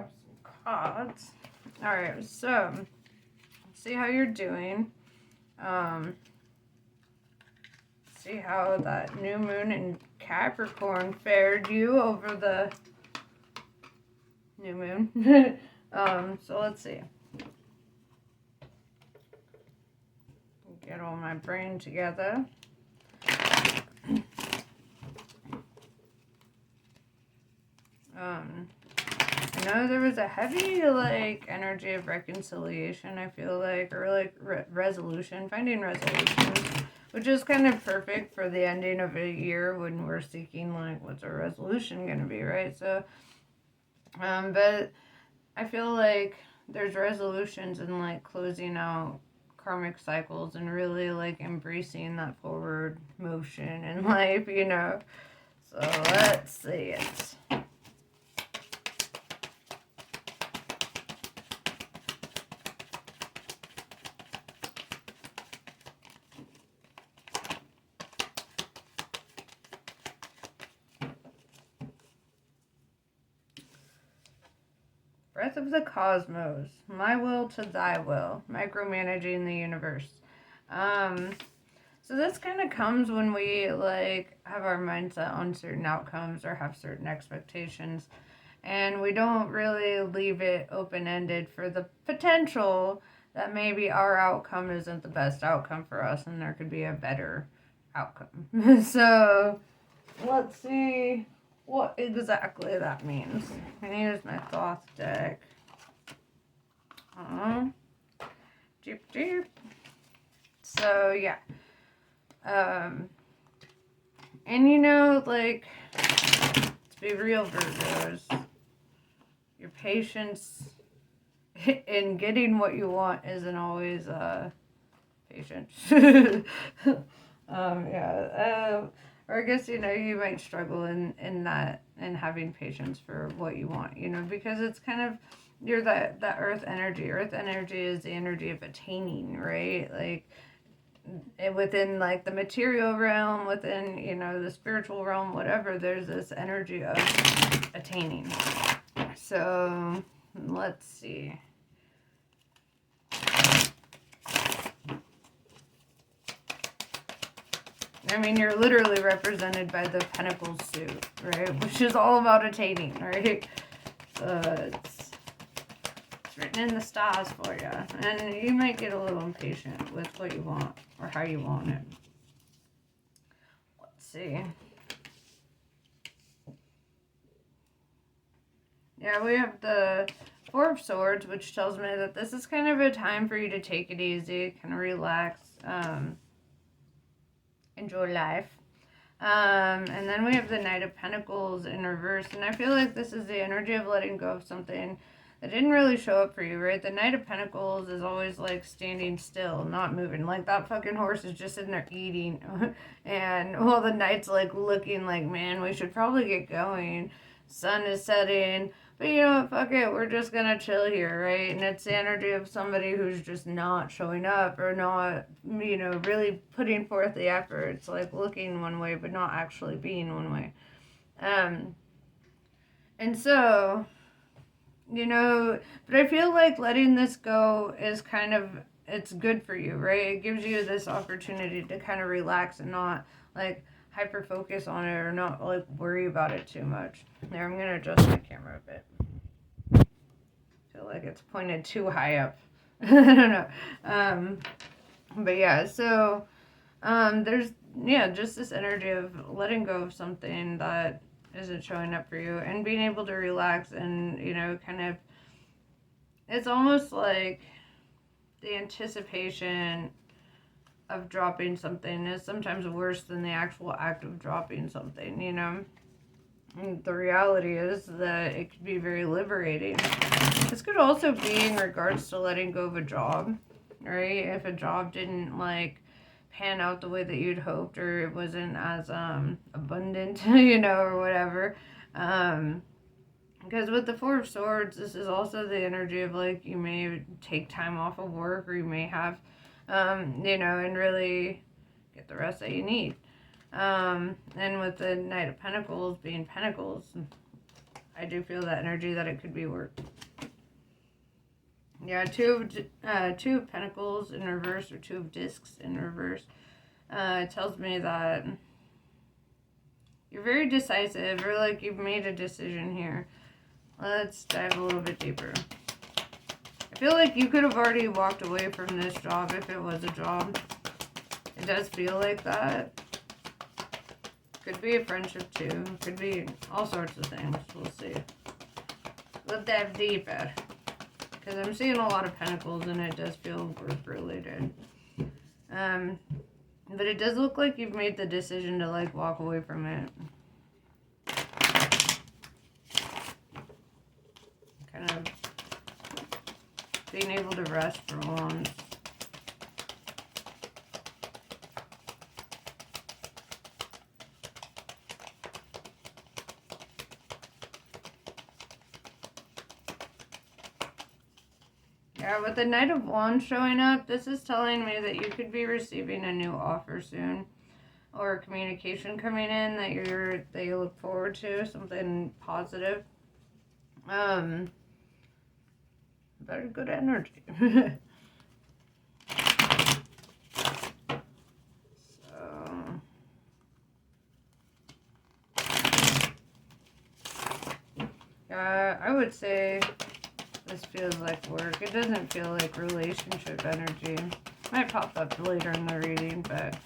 grab some cards. Alright, so see how you're doing. See how that new moon in Capricorn fared you over the new moon. So let's see. Get all my brain together. I know there was a heavy, like, energy of reconciliation, I feel like, or, like, resolution, finding resolution, which is kind of perfect for the ending of a year when we're seeking, like, what's our resolution going to be, right? So, but I feel like there's resolutions in, like, closing out karmic cycles and really, like, embracing that forward motion in life, you know? So, let's see it. Breath of the cosmos, my will to thy will, micromanaging the universe. So this kind of comes when we like have our mindset on certain outcomes or have certain expectations, and we don't really leave it open-ended for the potential that maybe our outcome isn't the best outcome for us and there could be a better outcome. So let's see what exactly that means. I'm going to use my Thoth deck. Jeep. So, yeah. And you know, like, to be real, Virgos, your patience in getting what you want isn't always, patient. Or I guess, you know, you might struggle in that, and having patience for what you want, you know, because it's kind of, you're that earth energy. Earth energy is the energy of attaining, right? Like, within, like, the material realm, within, you know, the spiritual realm, whatever, there's this energy of attaining. So, let's see. I mean, you're literally represented by the Pentacles suit, right? Which is all about attaining, right? It's written in the stars for you. And you might get a little impatient with what you want or how you want it. Let's see. Yeah, we have the Four of Swords, which tells me that this is kind of a time for you to take it easy, kind of relax, enjoy life. And then we have the Knight of Pentacles in reverse, and I feel like this is the energy of letting go of something that didn't really show up for you, right? The Knight of Pentacles is always like standing still, not moving. Like that fucking horse is just sitting there eating. And well, the Knight's like looking like, man, we should probably get going. Sun is setting. But you know what, fuck it, we're just gonna chill here, right? And it's the energy of somebody who's just not showing up or not, you know, really putting forth the effort. It's like looking one way but not actually being one way. And so, you know, but I feel like letting this go is kind of, it's good for you, right? It gives you this opportunity to kind of relax and not like hyper focus on it or not like worry about it too much. There, I'm gonna adjust my camera a bit. I feel like it's pointed too high up. I don't know. But yeah, so there's, yeah, just this energy of letting go of something that isn't showing up for you and being able to relax and, you know, kind of, it's almost like the anticipation of dropping something is sometimes worse than the actual act of dropping something, you know? And the reality is that it could be very liberating. This could also be in regards to letting go of a job, right? If a job didn't, like, pan out the way that you'd hoped, or it wasn't as abundant, you know, or whatever. Because with the Four of Swords, this is also the energy of, like, you may take time off of work, or you may have, you know, and really get the rest that you need. And with the Knight of Pentacles being Pentacles, I do feel that energy that it could be work. Yeah, two of Pentacles in reverse, or Two of Discs in reverse. It tells me that you're very decisive, or like you've made a decision here. Let's dive a little bit deeper. I feel like you could have already walked away from this job if it was a job. It does feel like that. Could be a friendship too. Could be all sorts of things. We'll see. Let's dive deeper. Because I'm seeing a lot of Pentacles and it does feel work related. But it does look like you've made the decision to like walk away from it. Kind of being able to rest for once. Yeah, with the Knight of Wands showing up, this is telling me that you could be receiving a new offer soon, or communication coming in that you look forward to, something positive. Very good energy. I would say this feels like work. It doesn't feel like relationship energy. Might pop up later in the reading, but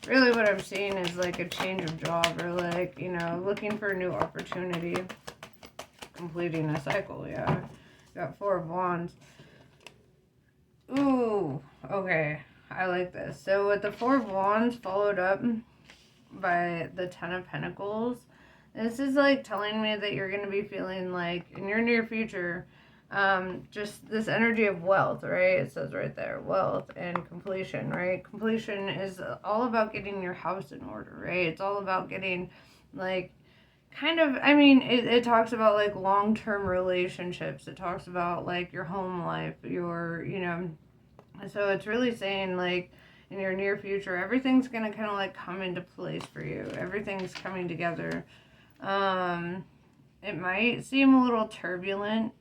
really what I'm seeing is like a change of job, or like, you know, looking for a new opportunity. Completing a cycle, yeah. Got Four of Wands. Ooh, okay. I like this. So with the Four of Wands followed up by the Ten of Pentacles, this is like telling me that you're going to be feeling like in your near future, just this energy of wealth, right? It says right there, wealth and completion, right? Completion is all about getting your house in order, right? It's all about getting like kind of, I mean, it talks about like long-term relationships. It talks about like your home life, your, you know, so it's really saying like in your near future, everything's going to kind of like come into place for you. Everything's coming together. It might seem a little turbulent,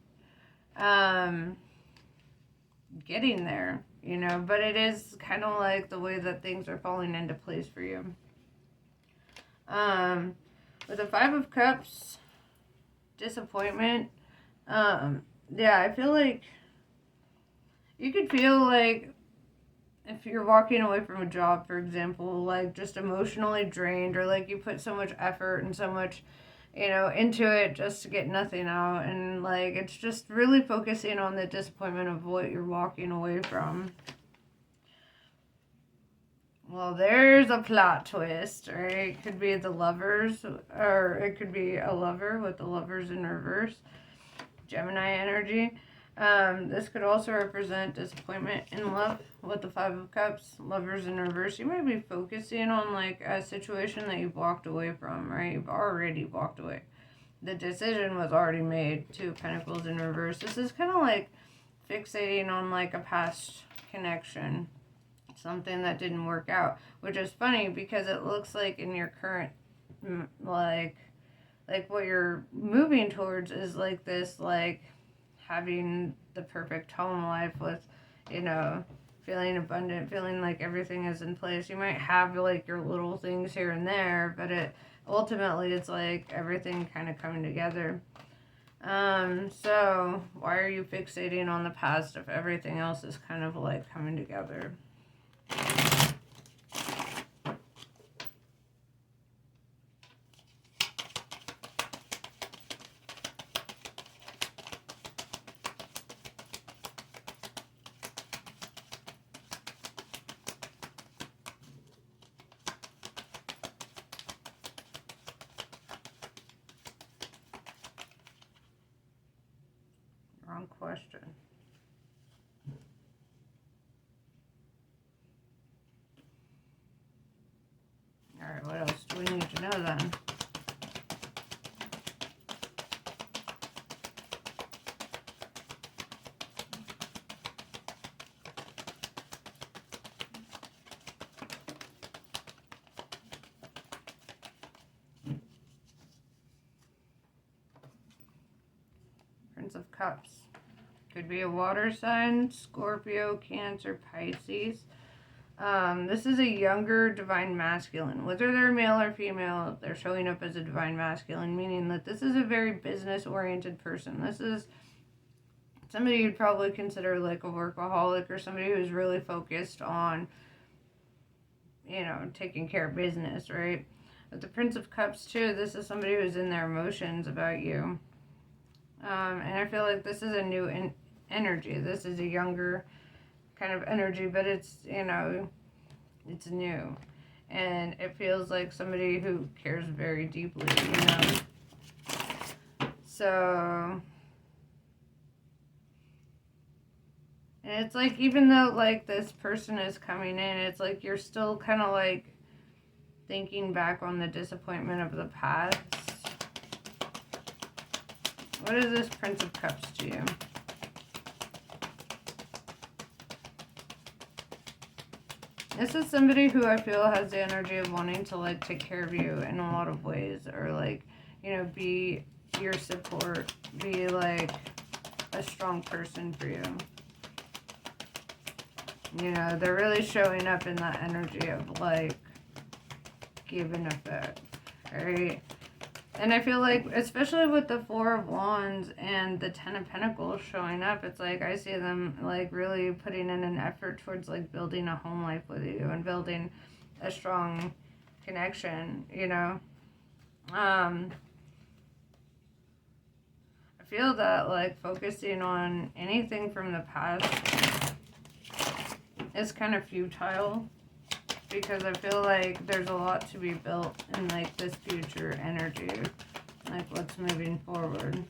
getting there, you know, but it is kind of like the way that things are falling into place for you. With the Five of Cups, disappointment, yeah, I feel like you could feel like if you're walking away from a job, for example, like just emotionally drained, or like you put so much effort and so much, you know, into it just to get nothing out, and like it's just really focusing on the disappointment of what you're walking away from. Well, there's a plot twist, right? It could be the Lovers, or it could be a lover with the Lovers in reverse. Gemini energy. This could also represent disappointment in love with the Five of Cups, Lovers in reverse. You might be focusing on like a situation that you've walked away from, right? You've already walked away. The decision was already made. Two of Pentacles in reverse. This is kind of like fixating on like a past connection, something that didn't work out, which is funny because it looks like in your current, like what you're moving towards is like this, like having the perfect home life with, you know, feeling abundant, feeling like everything is in place. You might have like your little things here and there, but it ultimately it's like everything kind of coming together. So why are you fixating on the past if everything else is kind of like coming together? Wrong question. All right, what else do we need to know then? Prince of Cups. Could be a water sign, Scorpio, Cancer, Pisces. This is a younger divine masculine. Whether they're male or female, they're showing up as a divine masculine, meaning that this is a very business-oriented person. This is somebody you'd probably consider like a workaholic, or somebody who's really focused on, you know, taking care of business, right? With the Prince of Cups, too, this is somebody who's in their emotions about you. And I feel like this is a new energy. This is a younger kind of energy, but it's, you know, it's new. And it feels like somebody who cares very deeply, you know? So, and it's like, even though, like, this person is coming in, it's like you're still kind of, like, thinking back on the disappointment of the past. What is this Prince of Cups to you? This is somebody who I feel has the energy of wanting to, like, take care of you in a lot of ways, or, like, you know, be your support, be, like, a strong person for you. You know, they're really showing up in that energy of, like, give and effect, right? And I feel like, especially with the Four of Wands and the Ten of Pentacles showing up, it's like I see them, like, really putting in an effort towards, like, building a home life with you and building a strong connection, you know? I feel that, like, focusing on anything from the past is kind of futile, because I feel like there's a lot to be built in, like, this future energy, like what's moving forward.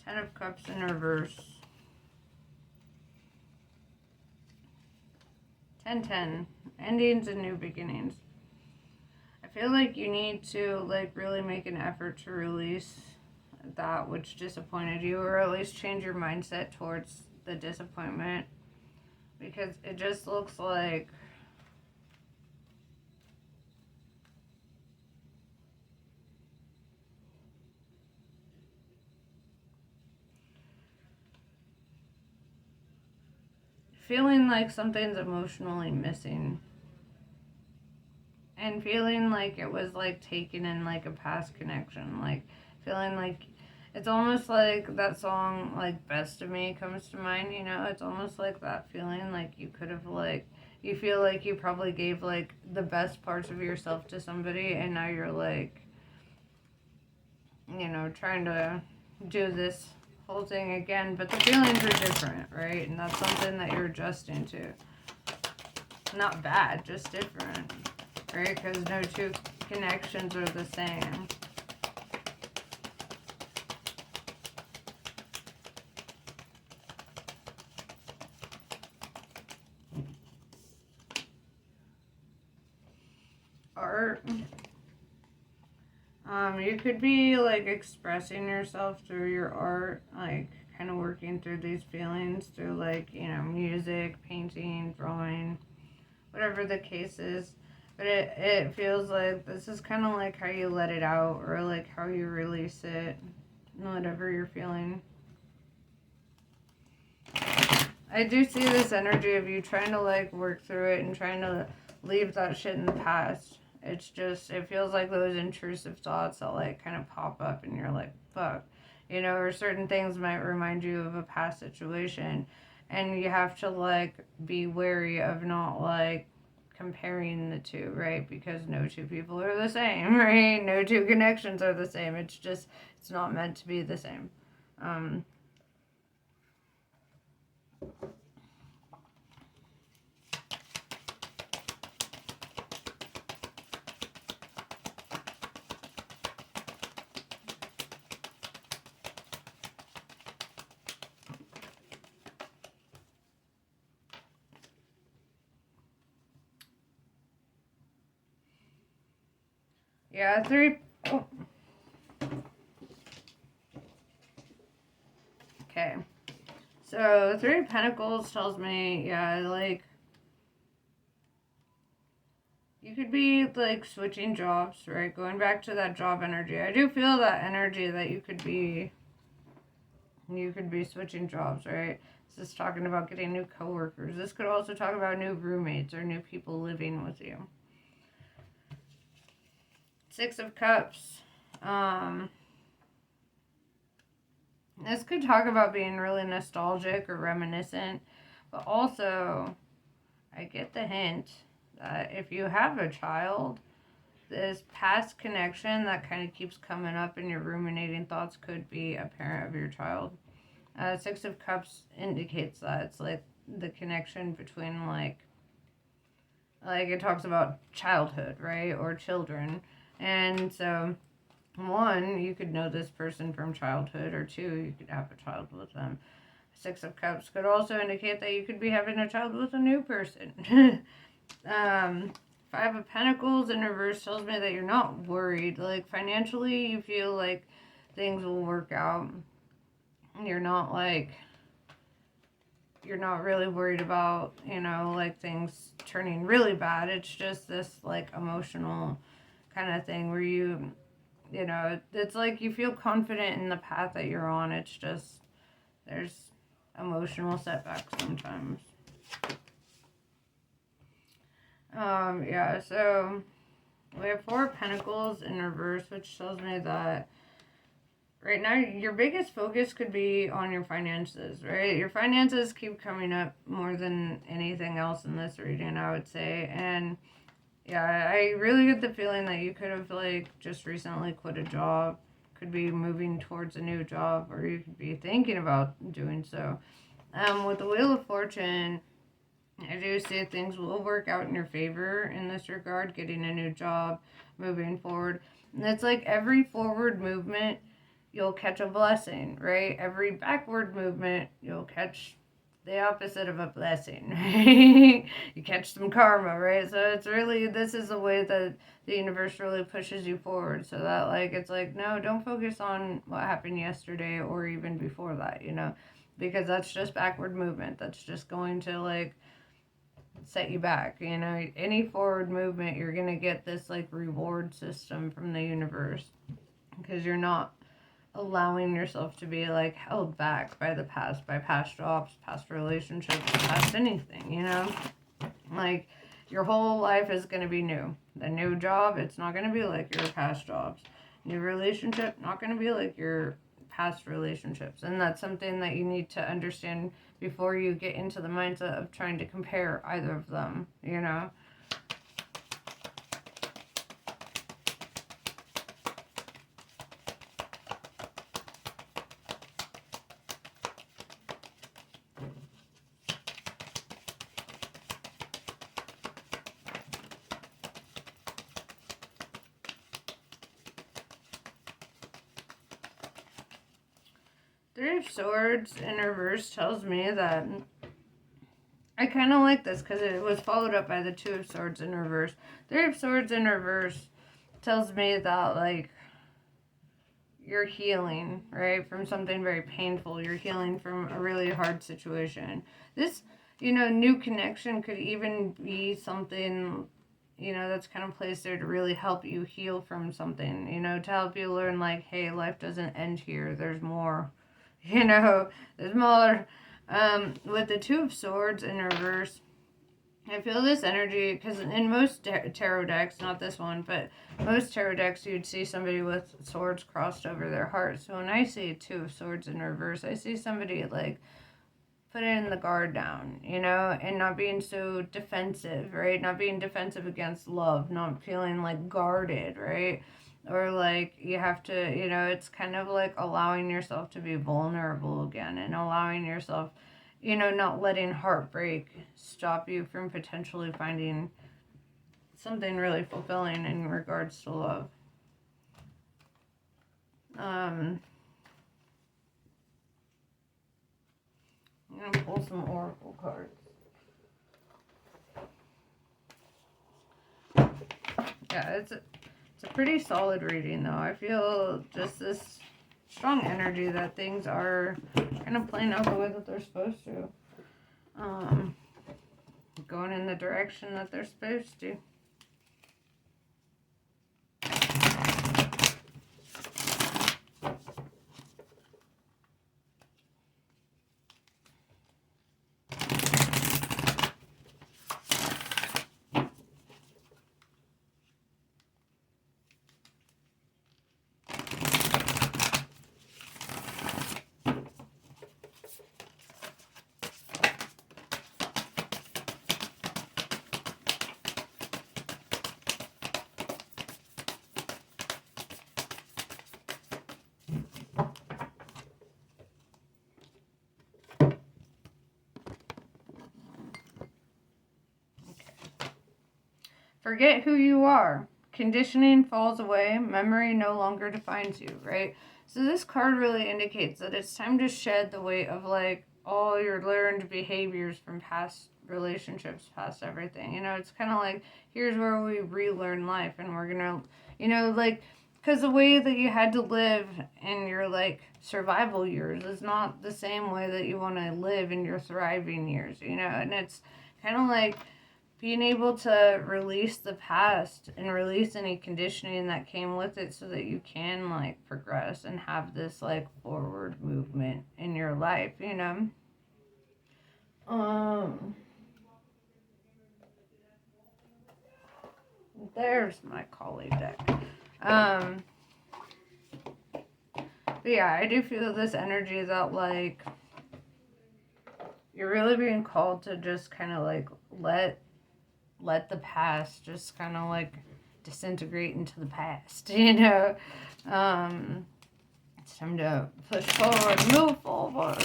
Ten of Cups in reverse. 10-10. Endings and new beginnings. I feel like you need to, like, really make an effort to release that which disappointed you, or at least change your mindset towards the disappointment, because it just looks like feeling like something's emotionally missing, and feeling like it was, like, taken in, like, a past connection, like, feeling like it's almost like that song, like, Best of Me comes to mind, you know? It's almost like that feeling, like, you could have, like, you feel like you probably gave, like, the best parts of yourself to somebody, and now you're, like, you know, trying to do this whole thing again, but the feelings are different, right? And that's something that you're adjusting to. Not bad, just different, right? Because no two connections are the same. Art. You could be, like, expressing yourself through your art, like, kind of working through these feelings through, like, you know, music, painting, drawing, whatever the case is. But it feels like this is kind of like how you let it out, or, like, how you release it, whatever you're feeling. I do see this energy of you trying to, like, work through it and trying to leave that shit in the past. It's just, it feels like those intrusive thoughts that, like, kind of pop up, and you're like, fuck. You know, or certain things might remind you of a past situation. And you have to, like, be wary of not, like, comparing the two, right? Because no two people are the same, right? No two connections are the same. It's just, it's not meant to be the same. Yeah, three. Oh. Okay. So, Three of Pentacles tells me, yeah, like, you could be, like, switching jobs, right? Going back to that job energy. I do feel that energy that you could be switching jobs, right? This is talking about getting new coworkers. This could also talk about new roommates or new people living with you. Six of Cups. This could talk about being really nostalgic or reminiscent, but also I get the hint that if you have a child, this past connection that kind of keeps coming up in your ruminating thoughts could be a parent of your child. Six of Cups indicates that it's like the connection between like it talks about childhood, right, or children, and so one, you could know this person from childhood, or two, you could have a child with them. Six of Cups could also indicate that you could be having a child with a new person. Five of Pentacles in reverse tells me that you're not worried. Like, financially, you feel like things will work out. You're not really worried about, like, things turning really bad. It's just this, like, emotional kind of thing where it's like you feel confident in the path that you're on. It's just, there's emotional setbacks sometimes. Yeah, so we have Four of Pentacles in reverse, which tells me that right now your biggest focus could be on your finances, right? Your finances keep coming up more than anything else in this reading, I would say. And yeah, I really get the feeling that you could have like just recently quit a job, could be moving towards a new job, or you could be thinking about doing so. With the Wheel of Fortune, I do see things will work out in your favor in this regard, getting a new job, moving forward. And it's like every forward movement, you'll catch a blessing, right? Every backward movement, you'll catch the opposite of a blessing, right? You catch some karma, right? So it's really, this is the way that the universe really pushes you forward. So that, like, it's like, no, don't focus on what happened yesterday or even before that, because that's just backward movement. That's just going to, like, set you back. Any forward movement, you're going to get this, like, reward system from the universe because you're not allowing yourself to be like held back by the past, by past jobs, past relationships, past anything, like your whole life is going to be new. The new job, it's not going to be like your past jobs. New relationship, not going to be like your past relationships. And that's something that you need to understand before you get into the mindset of trying to compare either of them, Three of Swords in reverse tells me that I kind of like this because it was followed up by the Two of Swords in reverse. Three of Swords in reverse tells me that, like, you're healing, right, from something very painful. You're healing from a really hard situation. This, new connection could even be something, that's kind of placed there to really help you heal from something, to help you learn, like, hey, life doesn't end here. There's more. There's more. With the Two of Swords in reverse, I feel this energy, because in most tarot decks, not this one, but most tarot decks, you'd see somebody with swords crossed over their heart. So when I see Two of Swords in reverse, I see somebody, like, putting the guard down, and not being so defensive, right? Not being defensive against love, not feeling, like, guarded, right? Or, like, you have to, it's kind of like allowing yourself to be vulnerable again and allowing yourself, not letting heartbreak stop you from potentially finding something really fulfilling in regards to love. I'm going to pull some oracle cards. Yeah, it's a pretty solid reading, though. I feel just this strong energy that things are kind of playing out the way that they're supposed to. Going in the direction that they're supposed to. Forget who you are. Conditioning falls away. Memory no longer defines you, right? So this card really indicates that it's time to shed the weight of like all your learned behaviors from past relationships, past everything. You know, it's kind of like here's where we relearn life, and we're gonna, you know, like because the way that you had to live in your like survival years is not the same way that you want to live in your thriving years. You know, and it's kind of like being able to release the past and release any conditioning that came with it so that you can like progress and have this like forward movement in your life, you know. There's my collie deck. But yeah, I do feel this energy that like you're really being called to just kind of like let the past just kind of like disintegrate into the past, you know. It's time to push forward, move forward.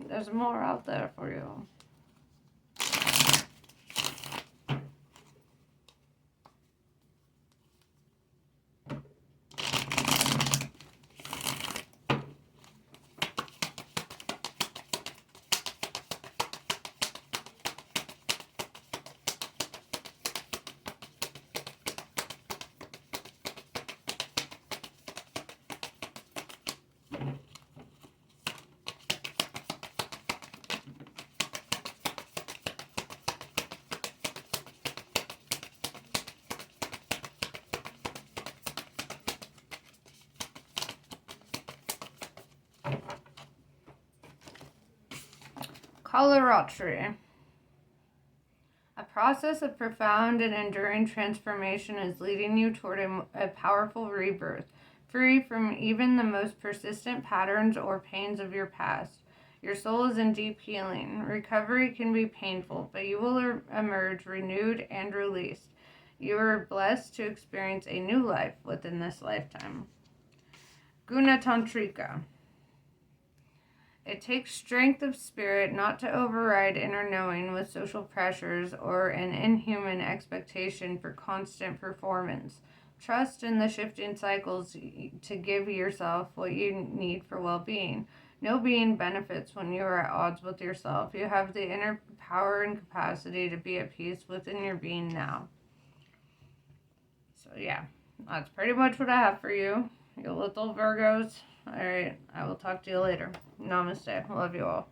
There's more out there for you. Coloratry. A process of profound and enduring transformation is leading you toward a powerful rebirth, free from even the most persistent patterns or pains of your past. Your soul is in deep healing. Recovery can be painful, but you will emerge renewed and released. You are blessed to experience a new life within this lifetime. Gunatantrika. It takes strength of spirit not to override inner knowing with social pressures or an inhuman expectation for constant performance. Trust in the shifting cycles to give yourself what you need for well-being. No being benefits when you are at odds with yourself. You have the inner power and capacity to be at peace within your being now. So yeah, that's pretty much what I have for you, you little Virgos. All right, I will talk to you later. Namaste. Love you all.